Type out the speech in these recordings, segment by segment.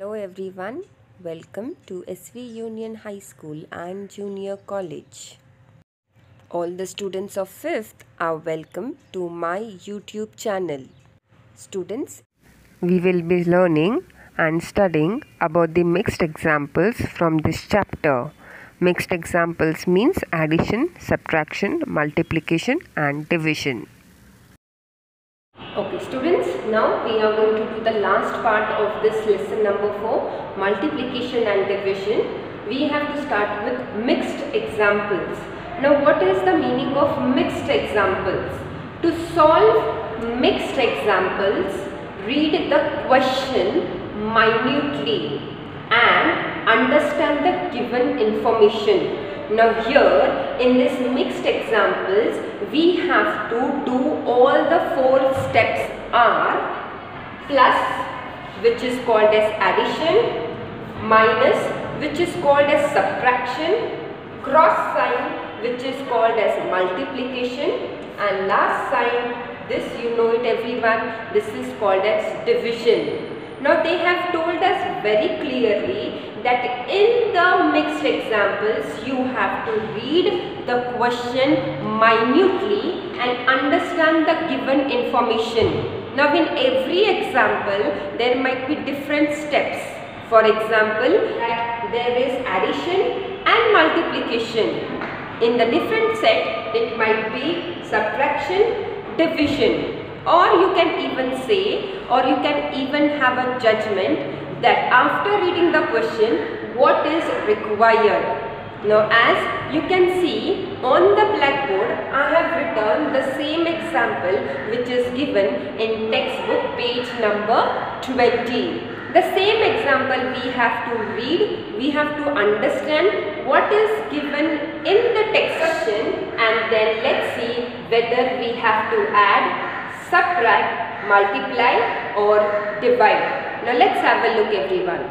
Hello everyone, welcome to SV Union High School and Junior College. All the students of 5th are welcome to my YouTube channel. Students, we will be learning and studying about the mixed examples from this chapter. Mixed examples means addition, subtraction, multiplication and division. Okay students, now we are going to do the last part of this lesson number 4, multiplication and division. We have to start with mixed examples. Now what is the meaning of mixed examples? To solve mixed examples, read the question minutely and understand the given information. Now here in this mixed examples, we have to do all the 4 steps are plus, which is called as addition, minus, which is called as subtraction, cross sign, which is called as multiplication, and last sign, this you know it everyone, this is called as division. Now they have told us very clearly that in the mixed examples you have to read the question minutely and understand the given information. Now in every example there might be different steps. For example, there is addition and multiplication. In the different set it might be subtraction, division. Or you can even say, or you can even have a judgment that after reading the question, what is required. Now as you can see on the blackboard, I have written the same example which is given in textbook page number 20. The same example we have to read, we have to understand what is given in the text question, and then let's see whether we have to add, subtract, multiply or divide. Now let's have a look everyone.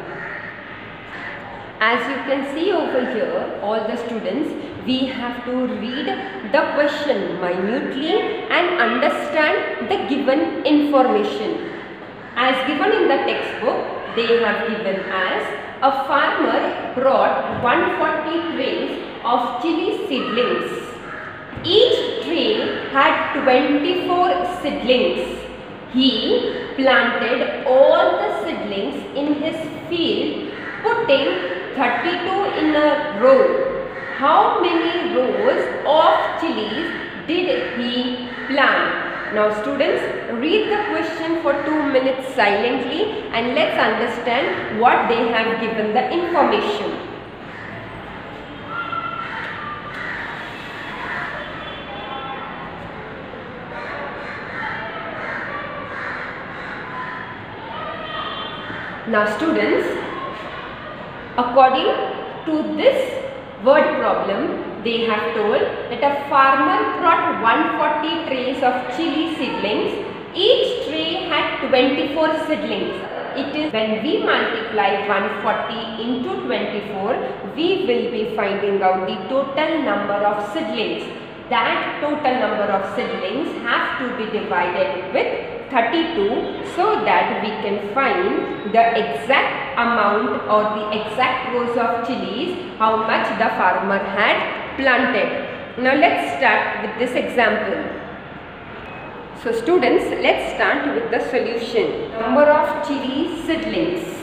As you can see over here, all the students, we have to read the question minutely and understand the given information. As given in the textbook, they have given as a farmer brought 140 trays of chili seedlings. Each tray had 24 seedlings. He planted all the seedlings in his field, putting 32 in a row. How many rows of chilies did he plant? Now students, read the question for 2 minutes silently and let's understand what they have given the information. Now students, according to this word problem, they have told that a farmer brought 140 trays of chili seedlings. Each tray had 24 seedlings. It is when we multiply 140 into 24, we will be finding out the total number of seedlings. That total number of seedlings have to be divided with 32 so that we can find the exact amount or the exact rows of chilies how much the farmer had planted. Now let's start with this example. So students, let's start with the solution. Number of chili seedlings.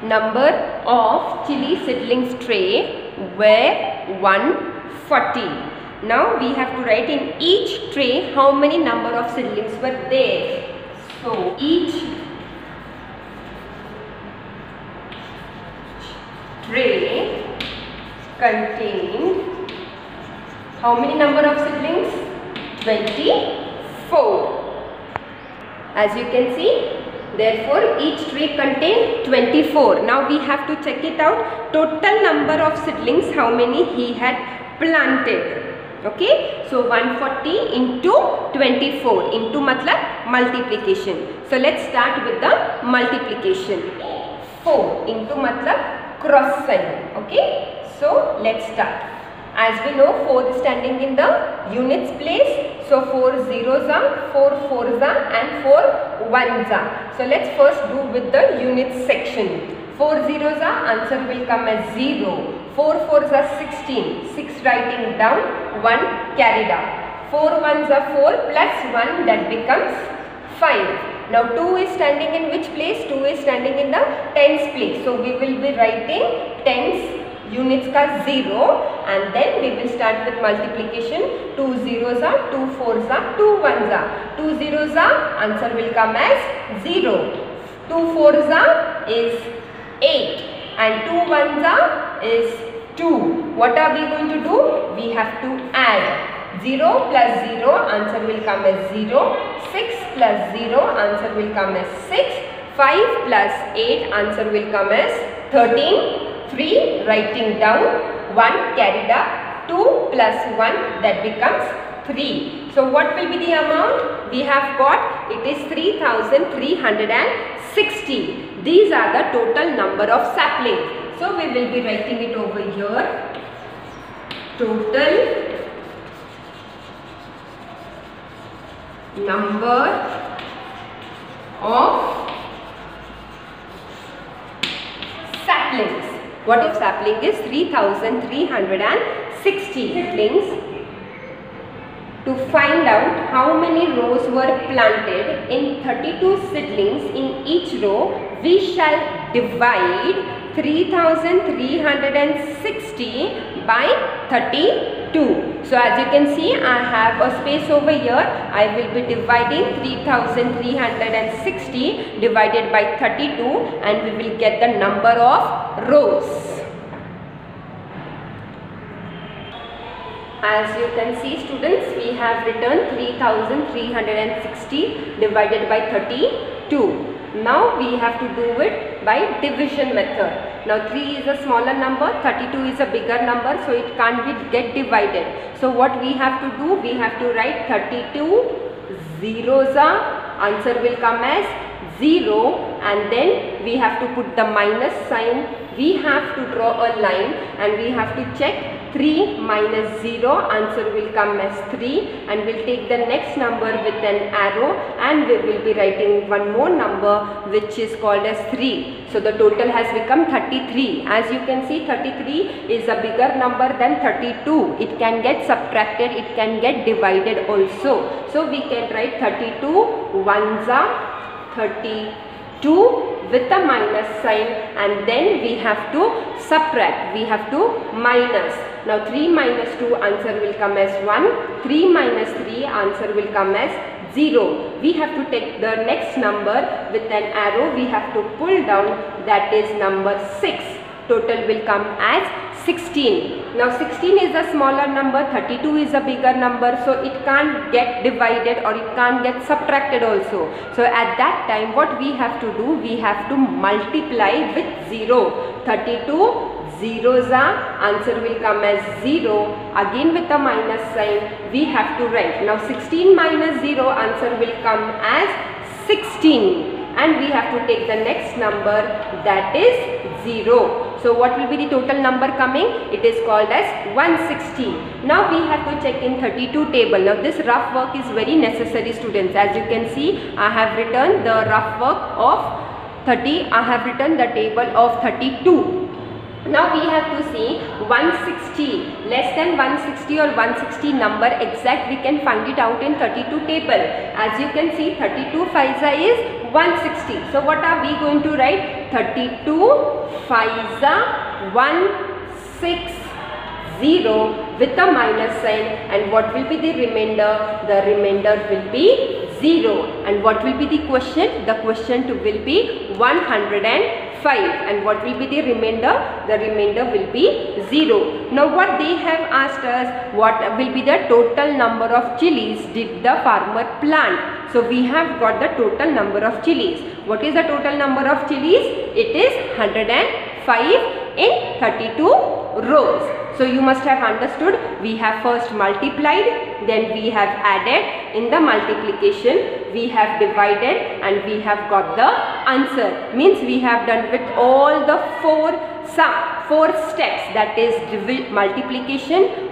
Number of chili seedlings tray were 140. Now we have to write in each tray how many number of seedlings were there. So each tray contained how many number of seedlings? 24. As you can see, therefore, each tray contained 24. Now we have to check it out. Total number of seedlings, how many he had planted. Okay, so 140 into 24 into matlab multiplication. So let's start with the multiplication. 4 into matlab cross sign. Okay, so let's start. As we know, 4 is standing in the units place. So 4 zeros are, 4 fours are, and 4 ones are. So let's first do with the units section. 4 zeros are, answer will come as 0. 4 fours are 16, 6 writing down, 1 carried out. 4 ones are 4 plus 1, that becomes 5. Now 2 is standing in which place? 2 is standing in the tens place. So we will be writing tens units ka 0, and then we will start with multiplication. 2 zeros are, 2 fours are, 2 ones are. 2 zeros are, answer will come as 0. 2 fours are is 8 and 2 ones are is 2. What are we going to do? We have to add 0 plus 0, answer will come as 0. 6 plus 0, answer will come as 6. 5 plus 8, answer will come as 13. 3 writing down, 1 carried up, 2 plus 1, that becomes 3. So what will be the amount? We have got, it is 3360. These are the total number of saplings. So we will be writing it over here. Total number of saplings. What if sapling is 3360 saplings? To find out how many rows were planted in 32 seedlings in each row, we shall divide 3360 by 32. So as you can see, I have a space over here. I will be dividing 3360 divided by 32, and we will get the number of rows. As you can see, students, we have written 3360 divided by 32. Now we have to do it by division method. Now 3 is a smaller number, 32 is a bigger number, so it can't get divided. So what we have to do? We have to write 32 zeros are, answer will come as 0, and then we have to put the minus sign. We have to draw a line and we have to check 3 minus 0, answer will come as 3, and we'll take the next number with an arrow, and we will be writing one more number which is called as 3. So the total has become 33. As you can see, 33 is a bigger number than 32. It can get subtracted, it can get divided also. So we can write 32 ones are 32 with a minus sign, and then we have to subtract, we have to minus. Now 3 minus 2, answer will come as 1. 3 minus 3, answer will come as 0. We have to take the next number with an arrow, we have to pull down, that is number 6. Total will come as 16. Now 16 is a smaller number, 32 is a bigger number, so it can't get divided or it can't get subtracted also. So at that time, what we have to do? We have to multiply with 0. 32 zeros are, answer will come as 0. Again with a minus sign, we have to write. Now 16 minus 0, answer will come as 16. And we have to take the next number, that is 0. So what will be the total number coming? It is called as 160. Now we have to check in 32 table. Now this rough work is very necessary, students. As you can see, I have written the rough work of 30. I have written the table of 32. Now we have to see 160, less than 160 or 160 number exact, we can find it out in 32 table. As you can see, 32 5s is 160. So what are we going to write? 32 5s 160 with a minus sign, and what will be the remainder? The remainder will be 0. And what will be the quotient? The quotient will be 105. And what will be the remainder? The remainder will be 0. Now what they have asked us, what will be the total number of chilies did the farmer plant? So we have got the total number of chilies. What is the total number of chilies? It is 105 in 32 rows. So So you must have understood, we have first multiplied, then we have added. In the multiplication we have divided and we have got the answer. Means we have done with all the four steps, that is multiplication,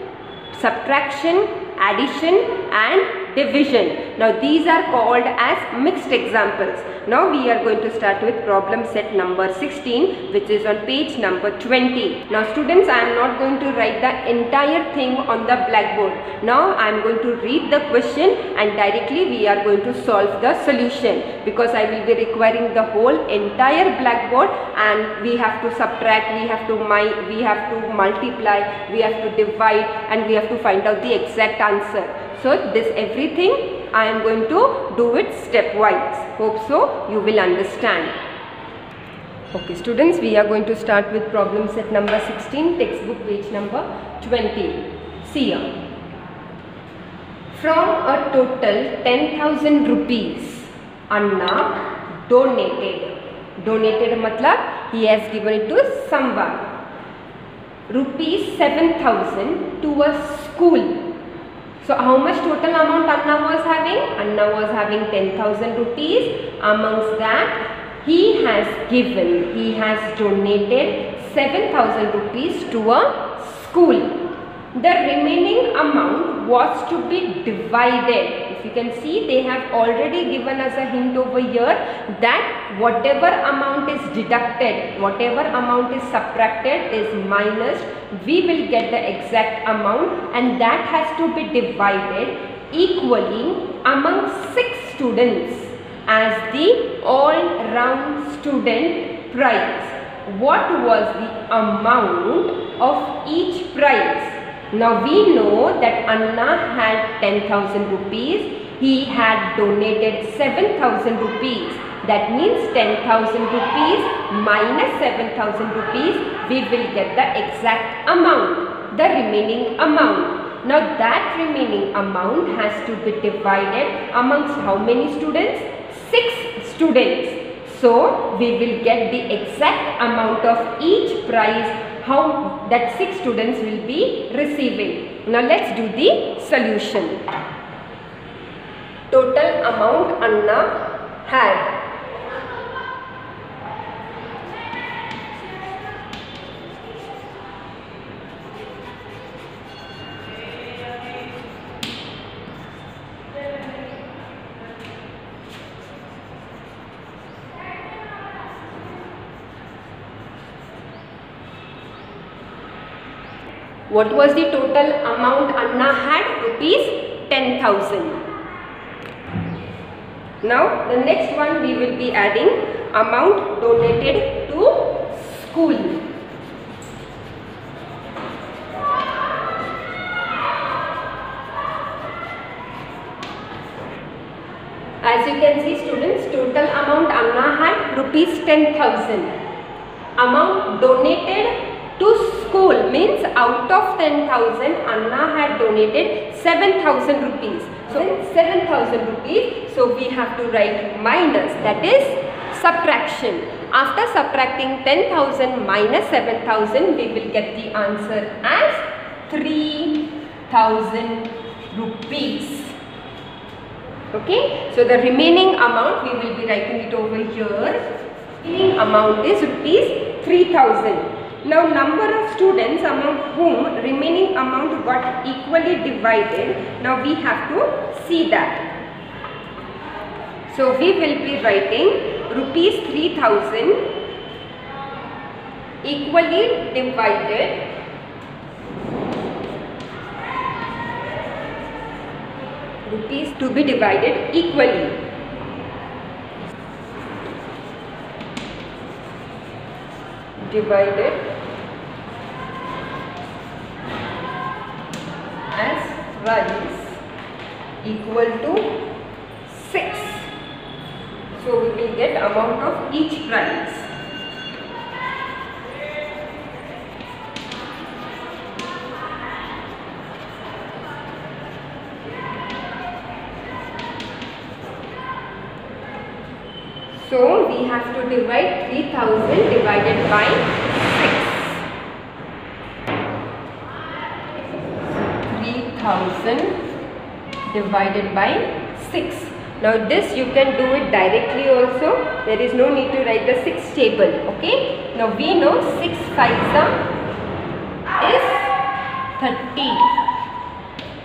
subtraction, addition and division. Now these are called as mixed examples. Now we are going to start with problem set number 16, which is on page number 20. Now students, I am not going to write the entire thing on the blackboard. Now I am going to read the question and directly we are going to solve the solution, because I will be requiring the whole entire blackboard, and we have to subtract, we have to multiply, we have to divide, and we have to find out the exact answer. So this everything I am going to do it stepwise. Hope so you will understand. Okay students, we are going to start with problem set number 16, textbook page number 20. See here. From a total 10,000 rupees, Anna donated. Donated matlab he has given it to someone. Rupees 7,000 to a school. So how much total amount Anna was having? Anna was having 10,000 rupees. Amongst that, he has donated 7,000 rupees to a school. The remaining amount was to be divided. If you can see, they have already given us a hint over here that whatever amount is deducted, whatever amount is subtracted is minus, we will get the exact amount, and that has to be divided equally among 6 students as the all-round student prize. What was the amount of each prize? Now we know that Anna had 10,000 rupees, he had donated 7,000 rupees. That means 10,000 rupees minus 7,000 rupees, we will get the exact amount, the remaining amount. Now that remaining amount has to be divided amongst how many students? 6 students. So we will get the exact amount of each prize how that 6 students will be receiving. Now let's do the solution. Total amount Anna had. What was the total amount Anna had? Rupees 10,000. Now the next one we will be adding amount donated to school. As you can see students, total amount Anna had rupees 10,000. Amount donated to school means out of 10,000 Anna had donated 7,000 rupees. So 7,000 rupees, so we have to write minus, that is subtraction. After subtracting 10,000 minus 7,000, we will get the answer as 3,000 rupees. Okay, so the remaining amount we will be writing it over here. Remaining amount is rupees 3,000. Now number of students among whom remaining amount got equally divided, now we have to see that. So we will be writing rupees 3,000 equally divided rupees to be divided equally. Divided as price equal to 6. So we will get amount of each price. So we have to divide 3,000 divided by 6. 10,000 divided by 6. Now this you can do it directly also. There is no need to write the 6 table. Okay. Now we know 6 5s is 30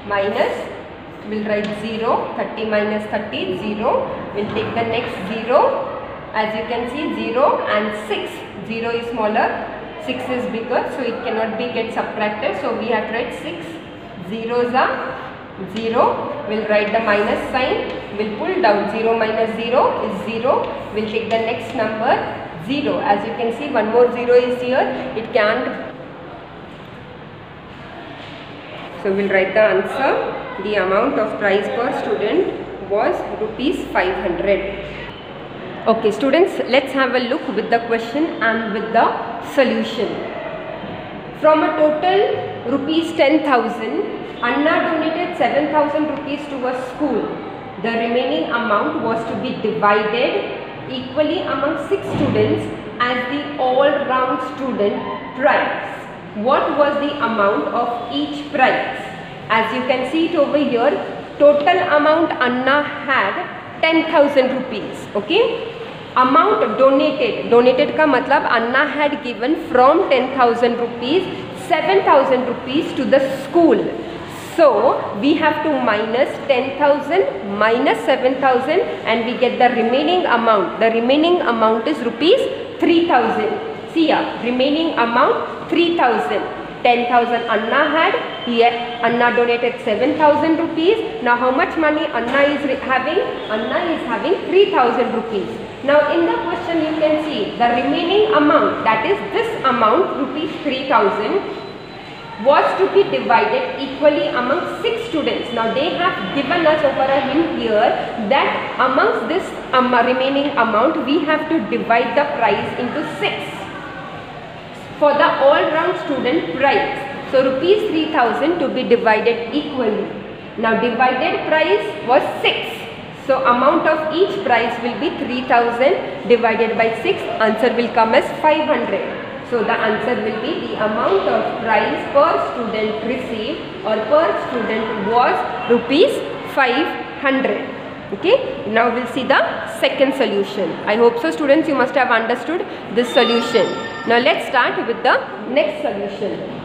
minus, we'll write 0. 30 minus 30, 0. We'll take the next 0. As you can see, 0 and 6. 0 is smaller, 6 is bigger, so it cannot be get subtracted. So we have to write 6 zeros are 0. We'll write the minus sign. We'll pull down. 0 minus 0 is 0. We'll take the next number 0. As you can see, one more 0 is here. It can't. So we'll write the answer. The amount of price per student was rupees 500. Okay students, let's have a look with the question and with the solution. From a total rupees 10,000, Anna donated 7,000 rupees to a school. The remaining amount was to be divided equally among 6 students as the all-round student prize. What was the amount of each prize? As you can see it over here, total amount Anna had 10,000 rupees. Okay. Amount donated. Donated ka matlab Anna had given from 10,000 rupees 7,000 rupees to the school. So we have to minus 10,000 minus 7,000 and we get the remaining amount. The remaining amount is rupees 3,000. See here, remaining amount 3,000. 10,000 Anna had. Here Anna donated 7,000 rupees. Now how much money Anna is having? Anna is having 3,000 rupees. Now in the question you can see the remaining amount, that is this amount rupees 3,000, was to be divided equally among 6 students. Now they have given us over a hint here that amongst this remaining amount we have to divide the prize into 6 for the all-round student prize. So rupees 3,000 to be divided equally. Now divided price was 6. So amount of each prize will be 3,000 divided by 6. Answer will come as 500. So the answer will be the amount of prize per student received or per student was rupees 500. Okay. Now we'll see the second solution. I hope so students, you must have understood this solution. Now let's start with the next solution.